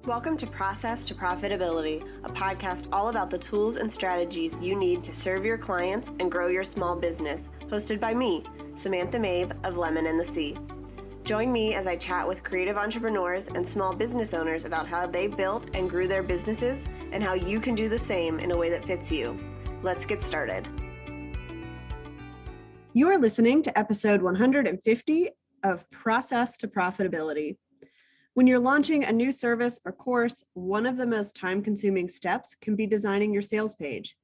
Welcome to Process to Profitability, a podcast all about the tools and strategies you need to serve your clients and grow your small business, hosted by me, Samantha Mabe of Lemon and the Sea. Join me as I chat with creative entrepreneurs and small business owners about how they built and grew their businesses and how you can do the same in a way that fits you. Let's get started. You are listening to episode 150 of Process to Profitability. When you're launching a new service or course, one of the most time-consuming steps can be designing your sales page.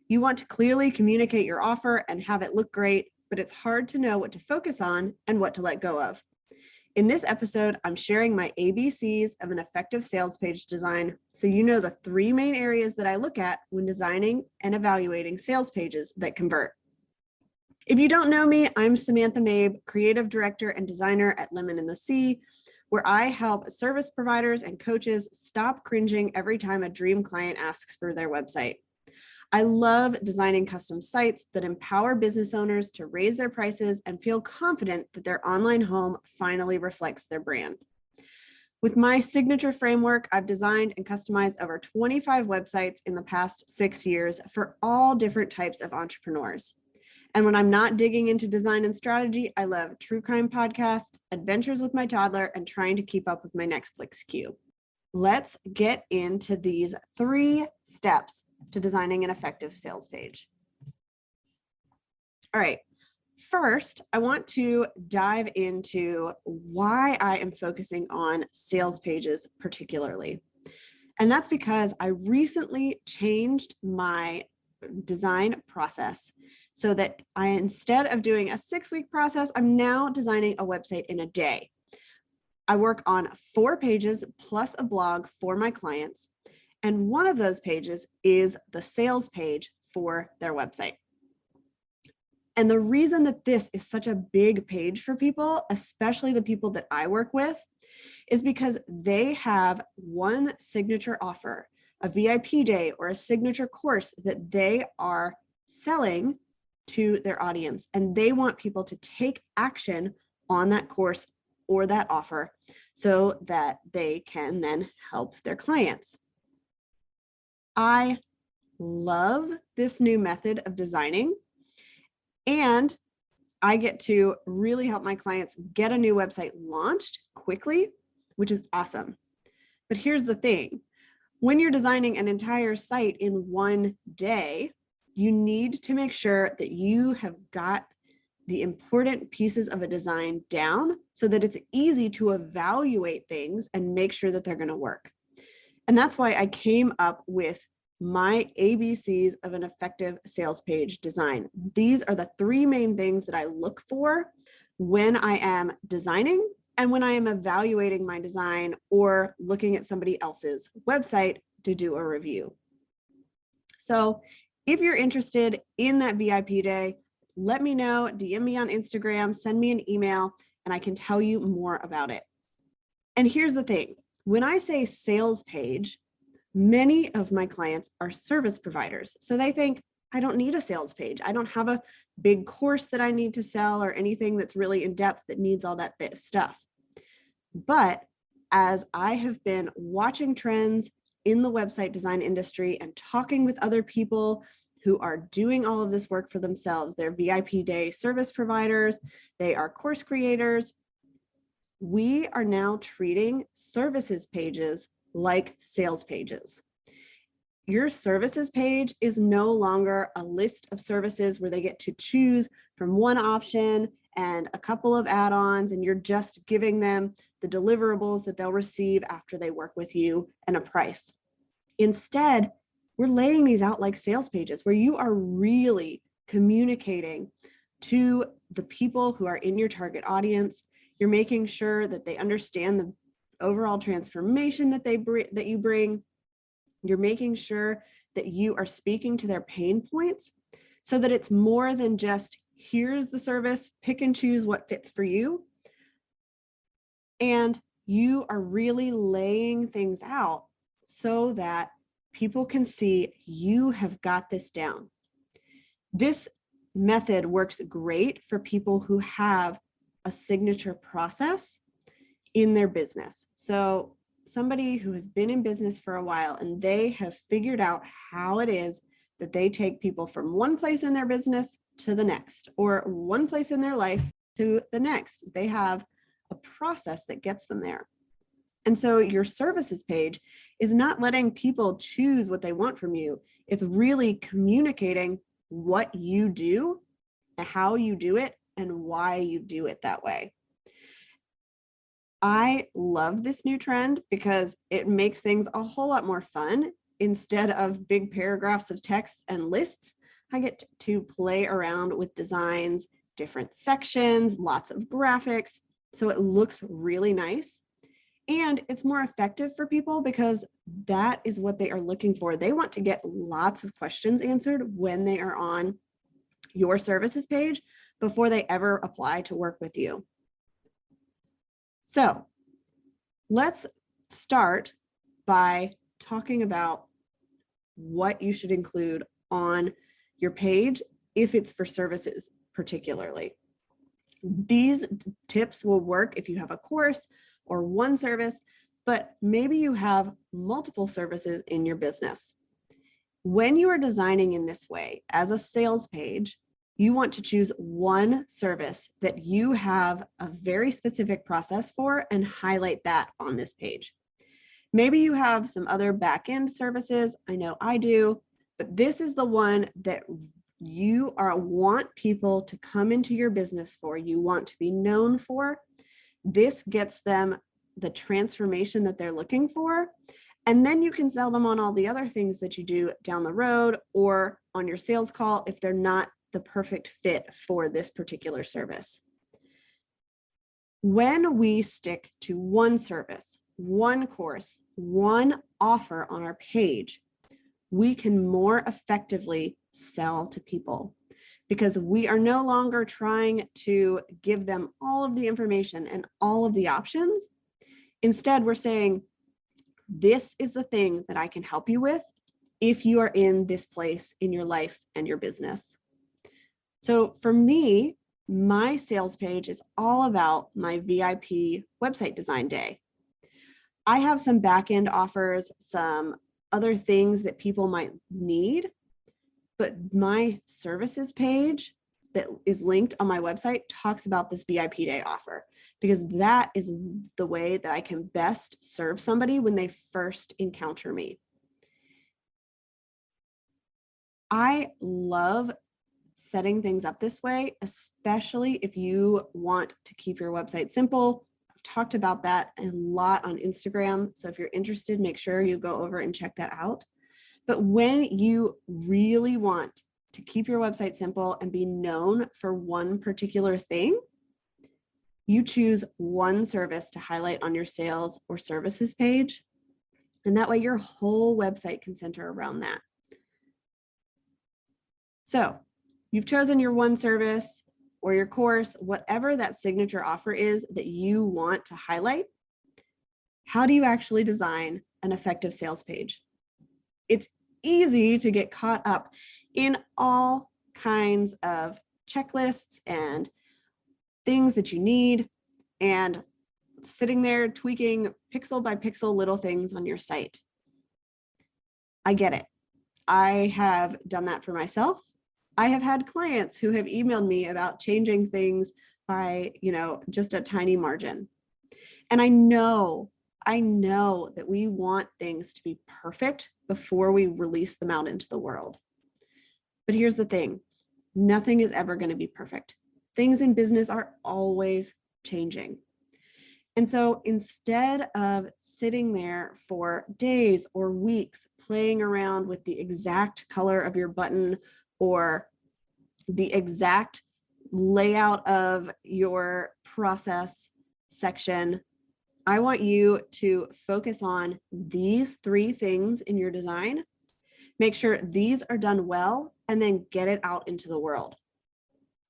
You want to clearly communicate your offer and have it look great, but it's hard to know what to focus on and what to let go of. In this episode, I'm sharing my ABCs of an effective sales page design, so you know the three main areas that I look at when designing and evaluating sales pages that convert. If you don't know me, I'm Samantha Mabe, Creative Director and Designer at Lemon and the Sea, where I help service providers and coaches stop cringing every time a dream client asks for their website. I love designing custom sites that empower business owners to raise their prices and feel confident that their online home finally reflects their brand. With my signature framework, I've designed and customized over 25 websites in the past 6 years for all different types of entrepreneurs. And when I'm not digging into design and strategy, I love true crime podcasts, adventures with my toddler, and trying to keep up with my Netflix queue. Let's get into these 3 steps to designing an effective sales page. All right, first, I want to dive into why I am focusing on sales pages particularly. And that's because I recently changed my design process so that instead of doing a 6-week process, I'm now designing a website in a day. I work on 4 pages plus a blog for my clients. And one of those pages is the sales page for their website. And the reason that this is such a big page for people, especially the people that I work with, is because they have one signature offer, a VIP day or a signature course that they are selling to their audience. And they want people to take action on that course or that offer so that they can then help their clients. I love this new method of designing, and I get to really help my clients get a new website launched quickly, which is awesome. But here's the thing. When you're designing an entire site in one day, you need to make sure that you have got the important pieces of a design down so that it's easy to evaluate things and make sure that they're going to work. And that's why I came up with my ABCs of an effective sales page design. These are the 3 main things that I look for when I am designing and when I am evaluating my design or looking at somebody else's website to do a review. So if you're interested in that VIP day, let me know, DM me on Instagram, send me an email, and I can tell you more about it. And here's the thing. When I say sales page, many of my clients are service providers. So they think, I don't need a sales page. I don't have a big course that I need to sell or anything that's really in depth that needs all that stuff. But as I have been watching trends in the website design industry and talking with other people who are doing all of this work for themselves, they're VIP day service providers, they are course creators, we are now treating services pages like sales pages. Your services page is no longer a list of services where they get to choose from one option and a couple of add-ons, and you're just giving them the deliverables that they'll receive after they work with you and a price. Instead, we're laying these out like sales pages where you are really communicating to the people who are in your target audience. You're making sure that they understand the overall transformation that you bring. You're making sure that you are speaking to their pain points so that it's more than just here's the service, pick and choose what fits for you. And you are really laying things out so that people can see you have got this down. This method works great for people who have a signature process in their business. So somebody who has been in business for a while and they have figured out how it is that they take people from one place in their business to the next, or one place in their life to the next. They have a process that gets them there. And so your services page is not letting people choose what they want from you. It's really communicating what you do, how you do it, and why you do it that way. I love this new trend because it makes things a whole lot more fun. Instead of big paragraphs of text and lists, I get to play around with designs, different sections, lots of graphics. So it looks really nice. And it's more effective for people because that is what they are looking for. They want to get lots of questions answered when they are on your services page before they ever apply to work with you. So let's start by talking about what you should include on your page if it's for services particularly. These tips will work if you have a course or one service, but maybe you have multiple services in your business. When you are designing in this way as a sales page, you want to choose one service that you have a very specific process for and highlight that on this page. Maybe you have some other back-end services. I know I do, but this is the one that you want people to come into your business for, you want to be known for. This gets them the transformation that they're looking for. And then you can sell them on all the other things that you do down the road or on your sales call if they're not the perfect fit for this particular service. When we stick to one service, one course, one offer on our page, we can more effectively sell to people because we are no longer trying to give them all of the information and all of the options. Instead, we're saying, this is the thing that I can help you with if you are in this place in your life and your business. So for me, my sales page is all about my VIP website design day. I have some back-end offers, some other things that people might need, but my services page that is linked on my website talks about this VIP day offer because that is the way that I can best serve somebody when they first encounter me. I love setting things up this way, especially if you want to keep your website simple. I've talked about that a lot on Instagram. So if you're interested, make sure you go over and check that out. But when you really want to keep your website simple and be known for one particular thing, you choose one service to highlight on your sales or services page. And that way your whole website can center around that. So you've chosen your one service or your course, whatever that signature offer is that you want to highlight. How do you actually design an effective sales page? It's easy to get caught up in all kinds of checklists and things that you need and sitting there tweaking pixel by pixel little things on your site. I get it. I have done that for myself. I have had clients who have emailed me about changing things by, just a tiny margin. And I know that we want things to be perfect before we release them out into the world. But here's the thing, nothing is ever going to be perfect. Things in business are always changing. And so instead of sitting there for days or weeks playing around with the exact color of your button or the exact layout of your process section, I want you to focus on these 3 things in your design. Make sure these are done well, and then get it out into the world.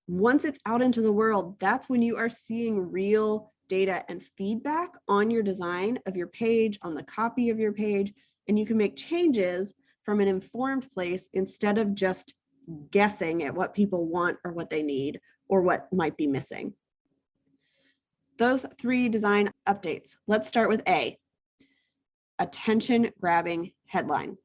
Once it's out into the world, that's when you are seeing real data and feedback on your design of your page, on the copy of your page, and you can make changes from an informed place instead of just guessing at what people want or what they need or what might be missing. Those 3 design updates. Let's start with A. attention-grabbing headline.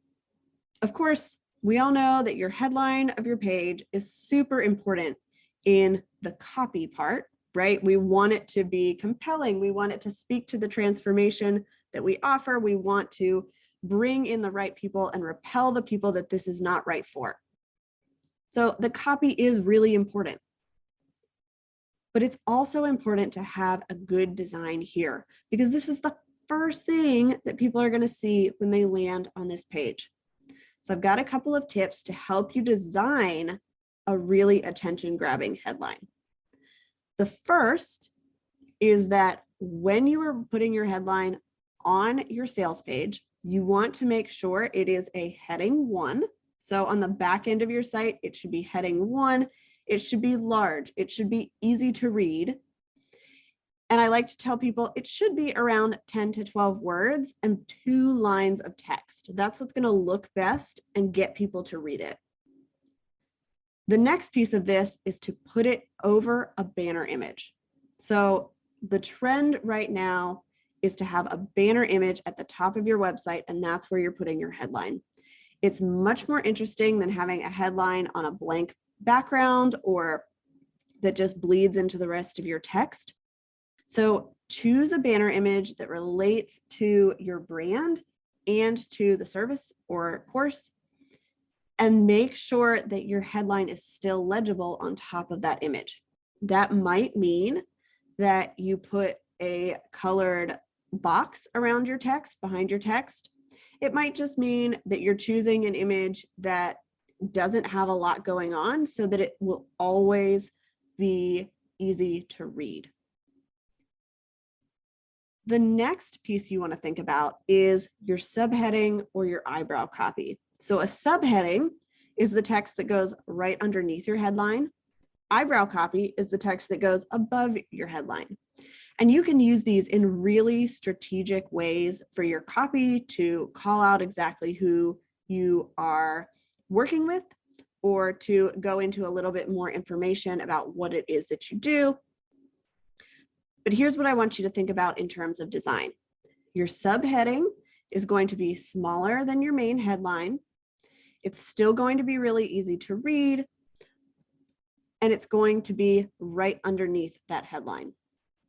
Of course, we all know that your headline of your page is super important in the copy part, right? We want it to be compelling. We want it to speak to the transformation that we offer. We want to bring in the right people and repel the people that this is not right for. So the copy is really important. But it's also important to have a good design here, because this is the first thing that people are going to see when they land on this page. So I've got a couple of tips to help you design a really attention-grabbing headline. The first is that when you are putting your headline on your sales page, you want to make sure it is a heading 1. So on the back end of your site, it should be heading 1. It should be large. It should be easy to read. And I like to tell people it should be around 10 to 12 words and 2 lines of text. That's what's going to look best and get people to read it. The next piece of this is to put it over a banner image. So the trend right now is to have a banner image at the top of your website, and that's where you're putting your headline. It's much more interesting than having a headline on a blank background or that just bleeds into the rest of your text. So choose a banner image that relates to your brand and to the service or course, and make sure that your headline is still legible on top of that image. That might mean that you put a colored box around your text, behind your text. It might just mean that you're choosing an image that doesn't have a lot going on so that it will always be easy to read. The next piece you want to think about is your subheading or your eyebrow copy. So a subheading is the text that goes right underneath your headline. Eyebrow copy is the text that goes above your headline. And you can use these in really strategic ways for your copy to call out exactly who you are working with, or to go into a little bit more information about what it is that you do. But here's what I want you to think about in terms of design. Your subheading is going to be smaller than your main headline. It's still going to be really easy to read, and it's going to be right underneath that headline.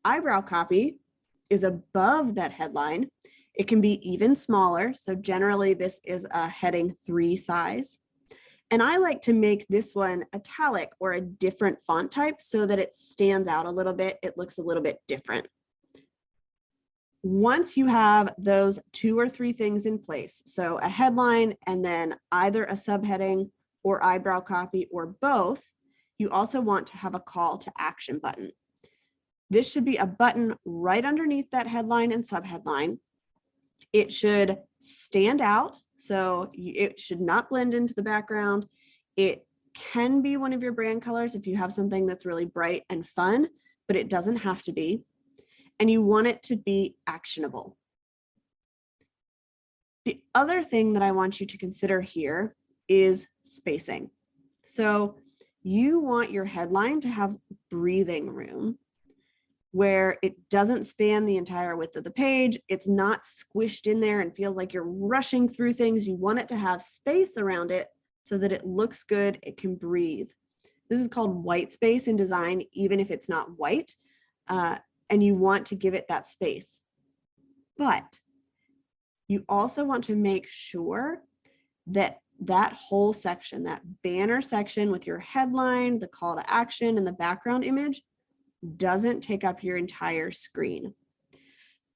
Eyebrow copy is above that headline. It can be even smaller. So generally this is a heading 3 size. And I like to make this one italic or a different font type so that it stands out a little bit. It looks a little bit different. Once you have those 2 or 3 things in place, so a headline and then either a subheading or eyebrow copy or both, you also want to have a call to action button. This should be a button right underneath that headline and subheadline. It should stand out, so it should not blend into the background. It can be one of your brand colors if you have something that's really bright and fun, but it doesn't have to be. And you want it to be actionable. The other thing that I want you to consider here is spacing. So you want your headline to have breathing room, where it doesn't span the entire width of the page. It's not squished in there and feels like you're rushing through things. You want it to have space around it so that it looks good, it can breathe. This is called white space in design, even if it's not white, and you want to give it that space. But you also want to make sure that that whole section, that banner section with your headline, the call to action, and the background image doesn't take up your entire screen.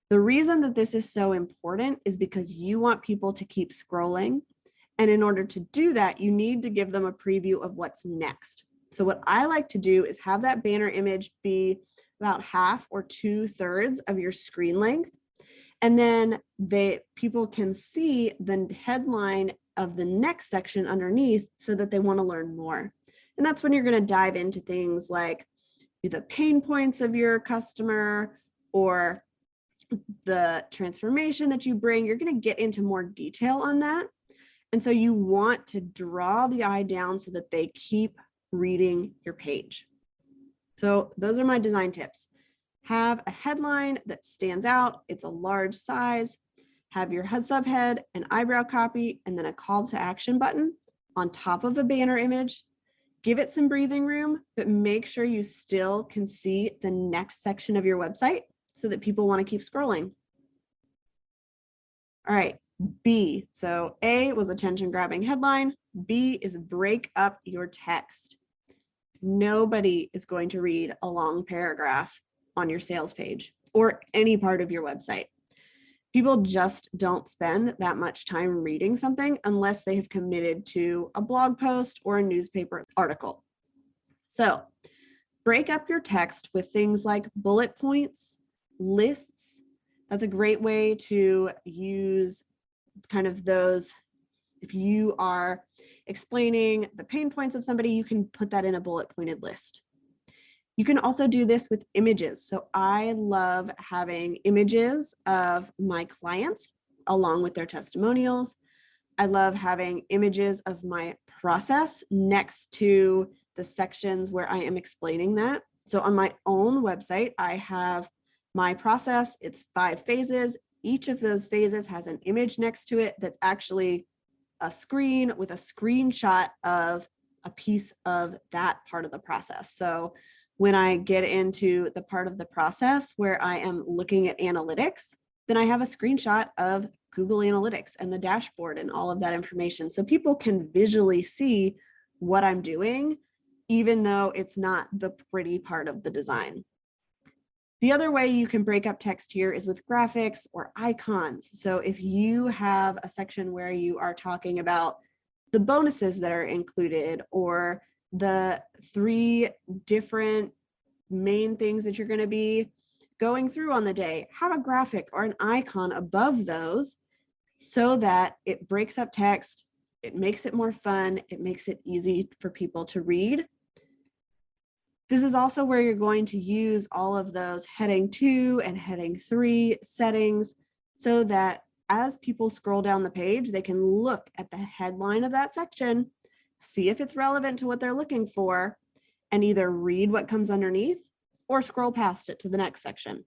The reason that this is so important is because you want people to keep scrolling. And in order to do that, you need to give them a preview of what's next. So what I like to do is have that banner image be about half or 2/3 of your screen length. And then people can see the headline of the next section underneath so that they want to learn more. And that's when you're going to dive into things like the pain points of your customer or the transformation that you bring. You're going to get into more detail on that. And so you want to draw the eye down so that they keep reading your page. So those are my design tips. Have a headline that stands out. It's a large size. have your subhead, an eyebrow copy, and then a call to action button on top of a banner image. Give it some breathing room, but make sure you still can see the next section of your website so that people want to keep scrolling. All right, B. So A was attention grabbing headline. B is break up your text. Nobody is going to read a long paragraph on your sales page or any part of your website. People just don't spend that much time reading something unless they have committed to a blog post or a newspaper article. So break up your text with things like bullet points, lists. That's a great way to use kind of those. If you are explaining the pain points of somebody, you can put that in a bullet pointed list. You can also do this with images. So I love having images of my clients along with their testimonials. I love having images of my process next to the sections where I am explaining that. So on my own website, I have my process. It's 5 phases. Each of those phases has an image next to it that's actually a screen with a screenshot of a piece of that part of the process. So when I get into the part of the process where I am looking at analytics, then I have a screenshot of Google Analytics and the dashboard and all of that information. So people can visually see what I'm doing, even though it's not the pretty part of the design. The other way you can break up text here is with graphics or icons. So if you have a section where you are talking about the bonuses that are included or the 3 different main things that you're going to be going through on the day, have a graphic or an icon above those so that it breaks up text, it makes it more fun, it makes it easy for people to read. This is also where you're going to use all of those heading 2 and heading 3 settings so that as people scroll down the page, they can look at the headline of that section, see if it's relevant to what they're looking for, and either read what comes underneath or scroll past it to the next section.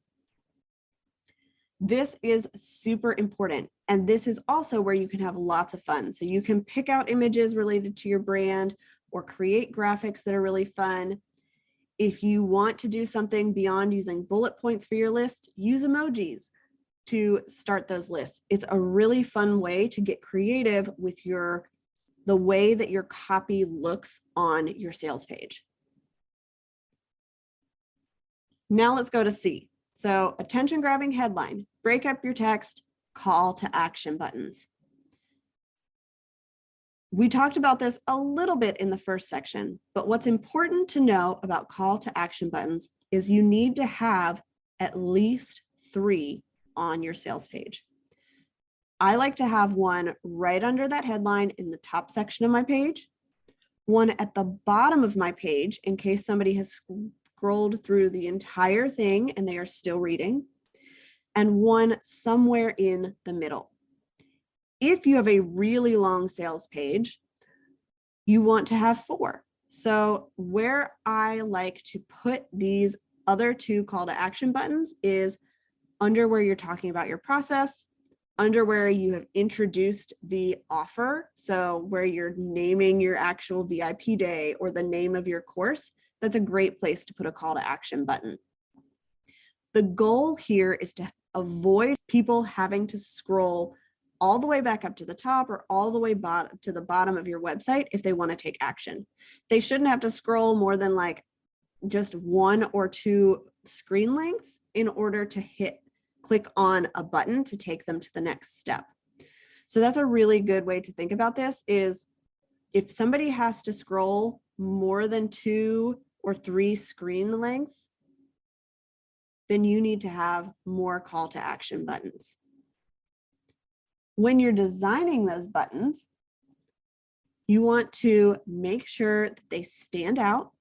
This is super important. And this is also where you can have lots of fun. So you can pick out images related to your brand or create graphics that are really fun. If you want to do something beyond using bullet points for your list, use emojis to start those lists. It's a really fun way to get creative with the way that your copy looks on your sales page. Now let's go to C. So attention grabbing headline, break up your text, call to action buttons. We talked about this a little bit in the first section, but what's important to know about call to action buttons is you need to have at least 3 on your sales page. I like to have one right under that headline in the top section of my page, one at the bottom of my page in case somebody has scrolled through the entire thing and they are still reading, and one somewhere in the middle. If you have a really long sales page, you want to have 4. So where I like to put these other 2 call to action buttons is under where you're talking about your process, under where you have introduced the offer. So where you're naming your actual VIP day or the name of your course, that's a great place to put a call to action button. The goal here is to avoid people having to scroll all the way back up to the top or all the way to the bottom of your website if they want to take action. They shouldn't have to scroll more than like just 1 or 2 screen lengths in order to click on a button to take them to the next step. So that's a really good way to think about this is if somebody has to scroll more than 2 or 3 screen lengths, then you need to have more call to action buttons. When you're designing those buttons, you want to make sure that they stand out.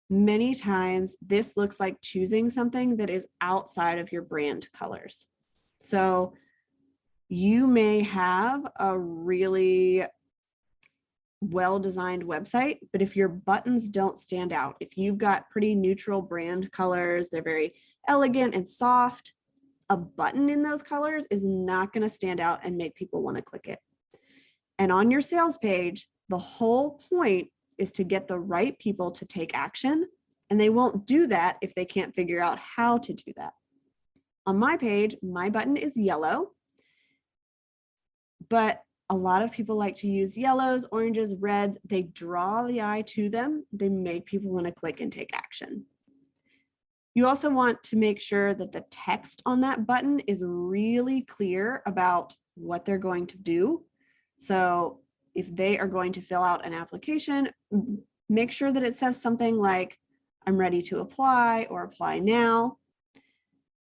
Many times this looks like choosing something that is outside of your brand colors. So you may have a really well-designed website, but if your buttons don't stand out, if you've got pretty neutral brand colors, they're very elegant and soft, a button in those colors is not going to stand out and make people want to click it. And on your sales page, the whole point is to get the right people to take action, and they won't do that if they can't figure out how to do that. On my page, my button is yellow, but a lot of people like to use yellows, oranges, reds. They draw the eye to them. They make people want to click and take action. You also want to make sure that the text on that button is really clear about what they're going to do. So if they are going to fill out an application, make sure that it says something like, I'm ready to apply or apply now,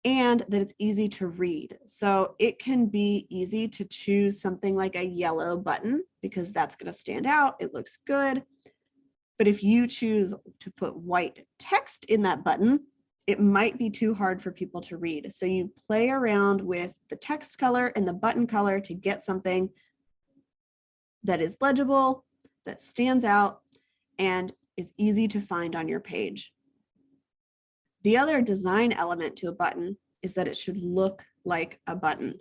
and that it's easy to read. So it can be easy to choose something like a yellow button because that's going to stand out. It looks good. But if you choose to put white text in that button, it might be too hard for people to read. So you play around with the text color and the button color to get something that is legible, that stands out, and is easy to find on your page. The other design element to a button is that it should look like a button.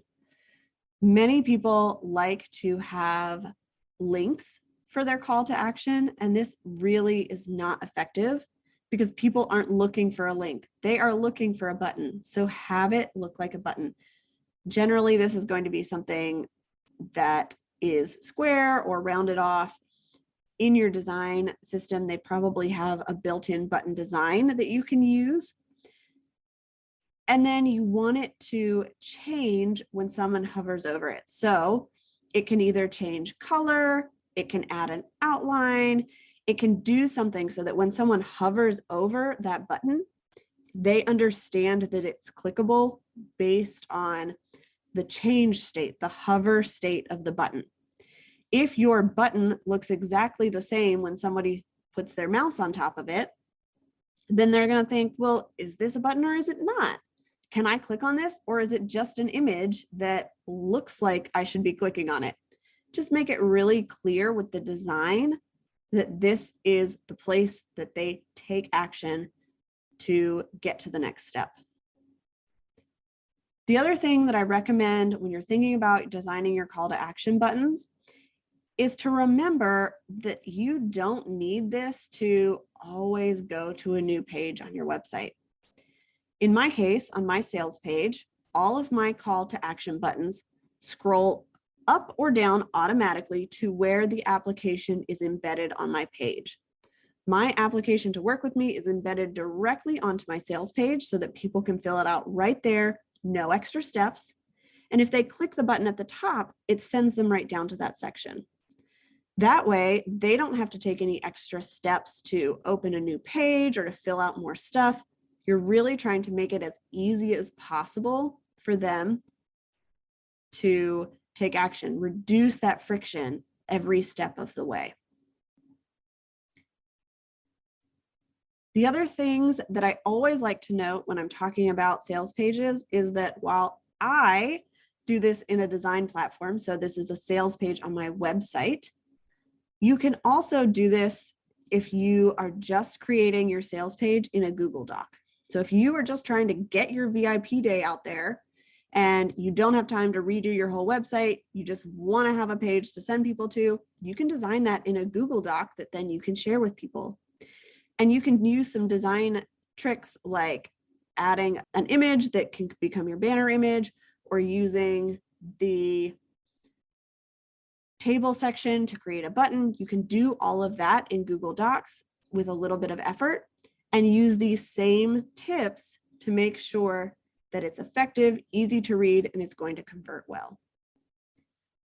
Many people like to have links for their call to action, and this really is not effective because people aren't looking for a link. They are looking for a button. So have it look like a button. Generally, this is going to be something that is square or rounded off. In your design system, they probably have a built-in button design that you can use. And then you want it to change when someone hovers over it. So it can either change color, it can add an outline, it can do something so that when someone hovers over that button, they understand that it's clickable based on the change state, the hover state of the button. If your button looks exactly the same when somebody puts their mouse on top of it, then they're going to think, well, is this a button or is it not? Can I click on this, or is it just an image that looks like I should be clicking on it? Just make it really clear with the design that this is the place that they take action to get to the next step. The other thing that I recommend when you're thinking about designing your call to action buttons is to remember that you don't need this to always go to a new page on your website. In my case, on my sales page, all of my call to action buttons scroll up or down automatically to where the application is embedded on my page. My application to work with me is embedded directly onto my sales page so that people can fill it out right there, no extra steps. And if they click the button at the top, it sends them right down to that section. That way, they don't have to take any extra steps to open a new page or to fill out more stuff. You're really trying to make it as easy as possible for them to take action, reduce that friction every step of the way. The other things that I always like to note when I'm talking about sales pages is that while I do this in a design platform, so this is a sales page on my website, you can also do this if you are just creating your sales page in a Google Doc. So if you are just trying to get your VIP day out there and you don't have time to redo your whole website, you just want to have a page to send people to, you can design that in a Google Doc that then you can share with people. And you can use some design tricks like adding an image that can become your banner image, or using the table section to create a button. You can do all of that in Google Docs with a little bit of effort and use these same tips to make sure that it's effective, easy to read, and it's going to convert well.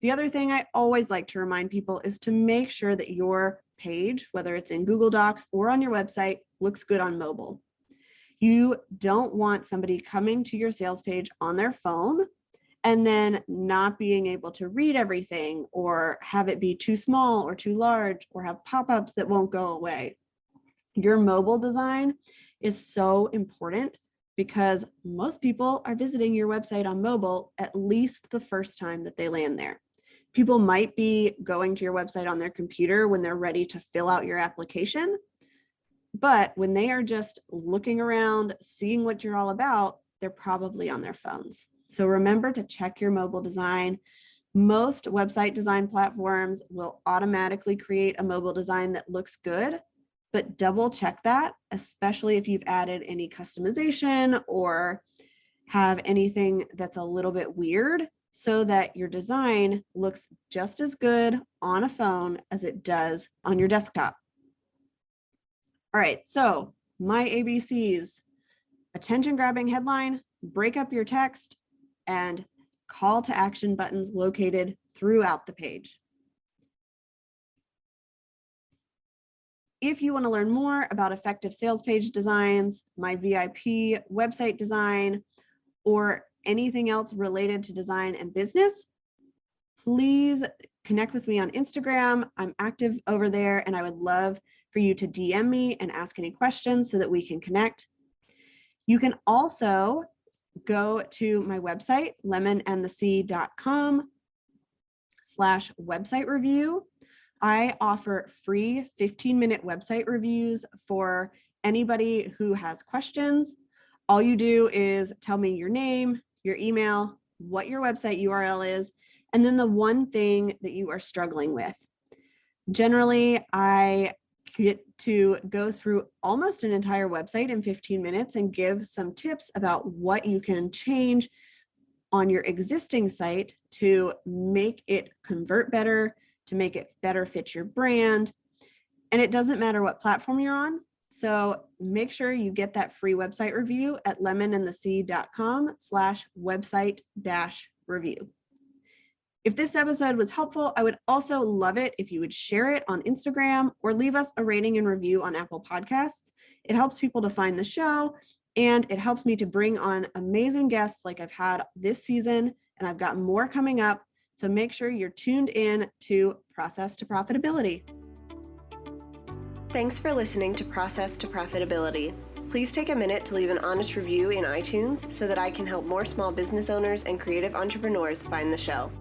The other thing I always like to remind people is to make sure that your page, whether it's in Google Docs or on your website, looks good on mobile. You don't want somebody coming to your sales page on their phone and then not being able to read everything, or have it be too small or too large, or have pop-ups that won't go away. Your mobile design is so important because most people are visiting your website on mobile at least the first time that they land there. People might be going to your website on their computer when they're ready to fill out your application, but when they are just looking around, seeing what you're all about, they're probably on their phones. So remember to check your mobile design. Most website design platforms will automatically create a mobile design that looks good, but double check that, especially if you've added any customization or have anything that's a little bit weird, so that your design looks just as good on a phone as it does on your desktop. All right, so my ABCs: attention grabbing headline, break up your text, and call to action buttons located throughout the page. If you want to learn more about effective sales page designs, my VIP website design, or anything else related to design and business, please connect with me on Instagram. I'm active over there, and I would love for you to DM me and ask any questions so that we can connect. You can also go to my website, lemonandthesea.com/website review. I offer free 15-minute website reviews for anybody who has questions. All you do is tell me your name, your email, what your website URL is, and then the one thing that you are struggling with. Generally, I get to go through almost an entire website in 15 minutes and give some tips about what you can change on your existing site to make it convert better, to make it better fit your brand. And it doesn't matter what platform you're on. So make sure you get that free website review at lemonandthesea.com/website-review. If this episode was helpful, I would also love it if you would share it on Instagram or leave us a rating and review on Apple Podcasts. It helps people to find the show, and it helps me to bring on amazing guests like I've had this season, and I've got more coming up. So make sure you're tuned in to Process to Profitability. Thanks for listening to Process to Profitability. Please take a minute to leave an honest review in iTunes so that I can help more small business owners and creative entrepreneurs find the show.